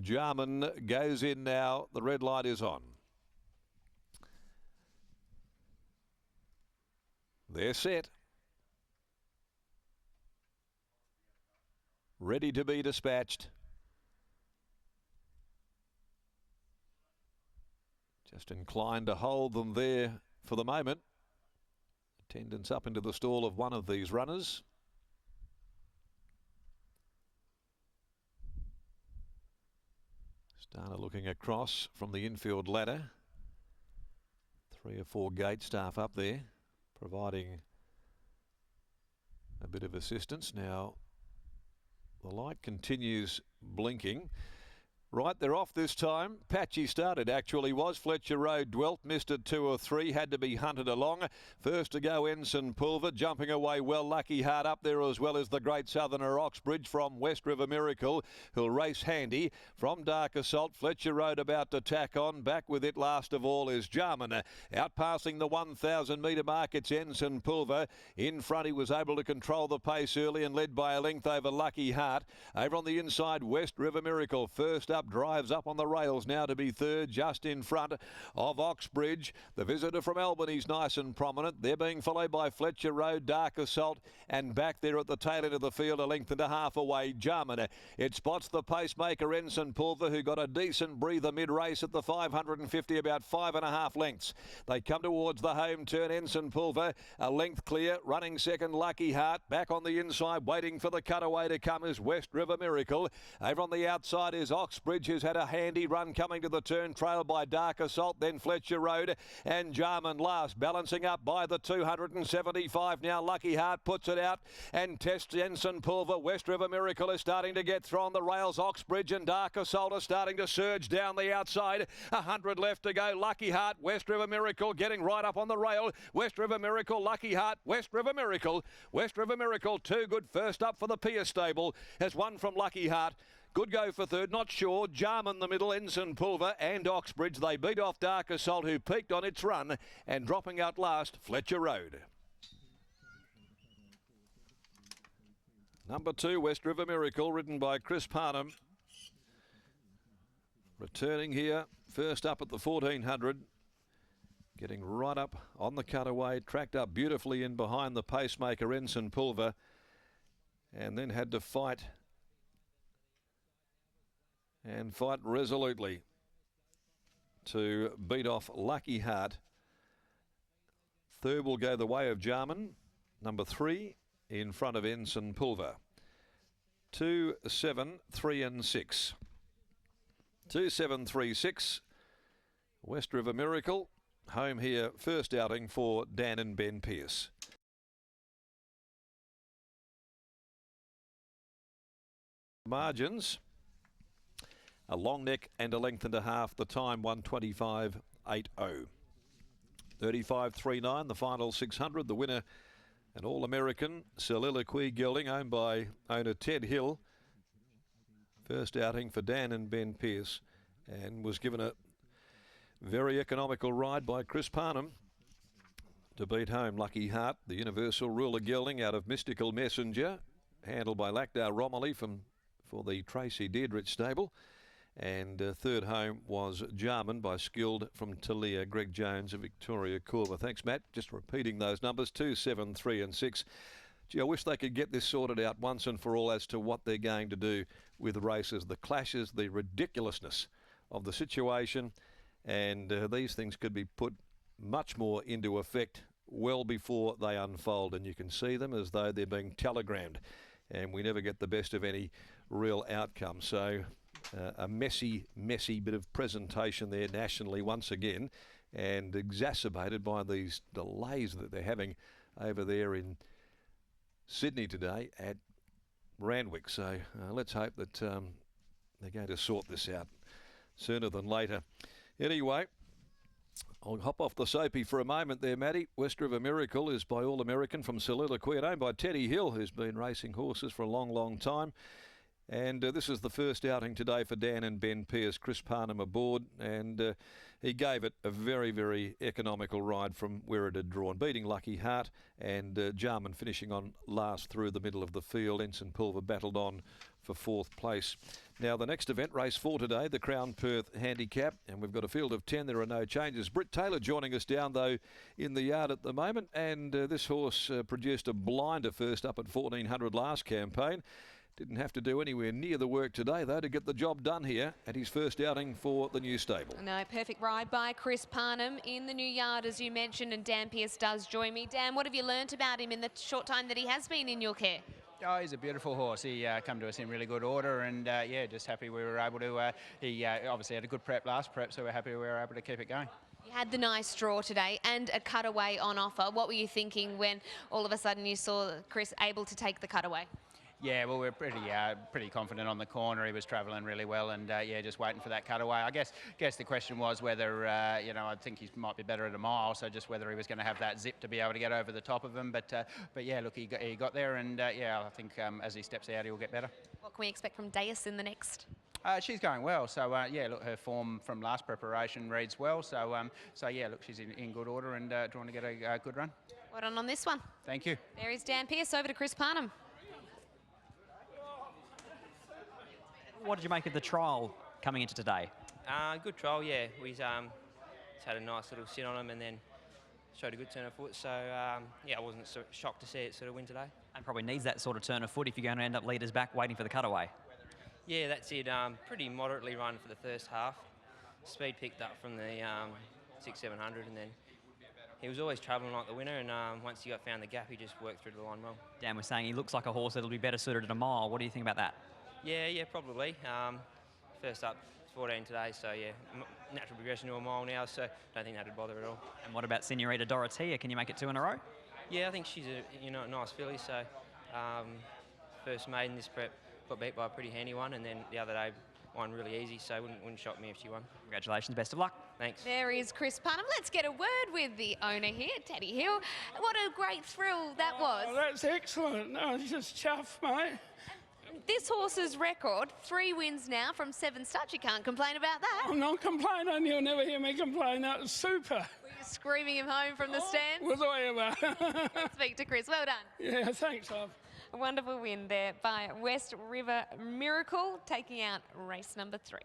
Jarman goes in now. The red light is on. They're set. Ready to be dispatched. Just inclined to hold them there for the moment. Attendance up into the stall of one of these runners. Starter looking across from the infield ladder. 3 or 4 gate staff up there, providing a bit of assistance. Now, the light continues blinking. Right, they're off this time. Patchy started, actually was. Fletcher Road dwelt, missed it 2 or 3, had to be hunted along. First to go, Ensign Pulver, jumping away well. Lucky Heart up there, as well as the Great Southerner Oxbridge from West River Miracle, who'll race handy. From Dark Assault, Fletcher Road about to tack on. Back with it last of all is Jarman. Out passing the 1,000 metre mark, it's Ensign Pulver. In front, he was able to control the pace early and led by a length over Lucky Heart. Over on the inside, West River Miracle. First up, drives up on the rails now to be third, just in front of Oxbridge. The visitor from Albany's nice and prominent. They're being followed by Fletcher Road, Dark Assault, and back there at the tail end of the field, a length and a half away, Jarman. It spots the pacemaker, Ensign Pulver, who got a decent breather mid-race at the 550, about 5.5 lengths. They come towards the home turn. Ensign Pulver, a length clear, running second, Lucky Heart. Back on the inside, waiting for the cutaway to come is West River Miracle. Over on the outside is Oxbridge, who's had a handy run coming to the turn, trailed by Dark Assault, then Fletcher Road and Jarman last, balancing up by the 275 now. Lucky Heart puts it out and tests Ensign Pulver. West River Miracle is starting to get through on the rails. Oxbridge and Dark Assault are starting to surge down the outside. 100 left to go. Lucky Heart, West River Miracle getting right up on the rail. West River Miracle, Lucky Heart, West River Miracle. West River Miracle, too good. First up for the Pierce stable has won from Lucky Heart. Good go for third, not sure. Jarman the middle, Ensign Pulver and Oxbridge. They beat off Dark Assault, who peaked on its run, and dropping out last, Fletcher Road. Number 2, West River Miracle, ridden by Chris Parnham. Returning here, first up at the 1400. Getting right up on the cutaway, tracked up beautifully in behind the pacemaker, Ensign Pulver. And then had to fight resolutely to beat off Lucky Heart. Third will go the way of Jarman. Number 3 in front of Ensign Pulver. 2, 7, 3 and 6. 2, 7, 3, 6. West River Miracle. Home here, first outing for Dan and Ben Pierce. Margins. A long neck and a length and a half. The time 1:25.80. 35.39. The final 600. The winner, an All-American Soliloquy gelding owned by owner Ted Hill. First outing for Dan and Ben Pierce, and was given a very economical ride by Chris Parnham to beat home Lucky Heart. The Universal Ruler gelding out of Mystical Messenger, handled by Lachdale Romilly for the Tracy Deirdrich stable. And third home was Jarman by Skilled from Talia, Greg Jones of Victoria Corva. Thanks, Matt. Just repeating those numbers, 2, 7, 3 and 6. Gee, I wish they could get this sorted out once and for all as to what they're going to do with races, the clashes, the ridiculousness of the situation. And these things could be put much more into effect well before they unfold. And you can see them as though they're being telegrammed. And we never get the best of any real outcome. So a messy bit of presentation there nationally once again, and exacerbated by these delays that they're having over there in Sydney today at Randwick. So let's hope that they're going to sort this out sooner than later. Anyway, I'll hop off the soapy for a moment there, Matty. West River Miracle is by All-American from Soliloquy, owned by Teddy Hill, who's been racing horses for a long time. And this is the first outing today for Dan and Ben Pierce. Chris Parnham aboard, and he gave it a very economical ride from where it had drawn, beating Lucky Heart, and Jarman finishing on last through the middle of the field. Ensign Pulver battled on for 4th place. Now, the next event, race 4 today, the Crown Perth Handicap, and we've got a field of 10. There are no changes. Britt Taylor joining us down, though, in the yard at the moment, and this horse produced a blinder first up at 1400 last campaign. Didn't have to do anywhere near the work today, though, to get the job done here at his first outing for the new stable. No, perfect ride by Chris Parnham in the new yard, as you mentioned, and Dan Pearce does join me. Dan, what have you learnt about him in the short time that he has been in your care? Oh, he's a beautiful horse. He come to us in really good order, and yeah, just happy we were able to. He obviously had a good prep last prep, so we're happy we were able to keep it going. You had the nice draw today and a cutaway on offer. What were you thinking when all of a sudden you saw Chris able to take the cutaway? Yeah, well, we're pretty confident on the corner. He was travelling really well, and yeah, just waiting for that cutaway. I guess the question was whether you know, I think he might be better at a mile, so just whether he was going to have that zip to be able to get over the top of him. But yeah, look, he got there, and yeah, I think as he steps out, he'll get better. What can we expect from Deus in the next? She's going well, so yeah, look, her form from last preparation reads well, so so yeah, look, she's in good order and trying to get a good run. Well done on this one. Thank you. There is Dan Pearce. Over to Chris Parnham. What did you make of the trial coming into today? Good trial, yeah. We just had a nice little sit on him and then showed a good turn of foot. So, yeah, I wasn't so shocked to see it sort of win today. And probably needs that sort of turn of foot if you're going to end up leaders back waiting for the cutaway. Yeah, that's it. Pretty moderately run for the first half. Speed picked up from the 600-700, and then he was always travelling like the winner, and once he found the gap, he just worked through the line well. Dan was saying he looks like a horse that'll be better suited at a mile. What do you think about that? Yeah, probably. First up 14 today, so yeah, natural progression to a mile now, so don't think that'd bother at all. And what about Senorita Dorotea? Can you make it 2 in a row? Yeah, I think she's a nice filly, so first maiden this prep, got beat by a pretty handy one, and then the other day won really easy, so wouldn't shock me if she won. Congratulations, best of luck. Thanks. There is Chris Parnham. Let's get a word with the owner here, Teddy Hill. What a great thrill that was. Oh, that's excellent. No, it's just chuff, mate. This horse's record, 3 wins now from 7 starts. You can't complain about that. I'm not complaining. You'll never hear me complain. That was super. Were you screaming him home from the stand? Was I ever? Let's speak to Chris. Well done. Yeah, thanks, love. A wonderful win there by West River Miracle, taking out race number 3.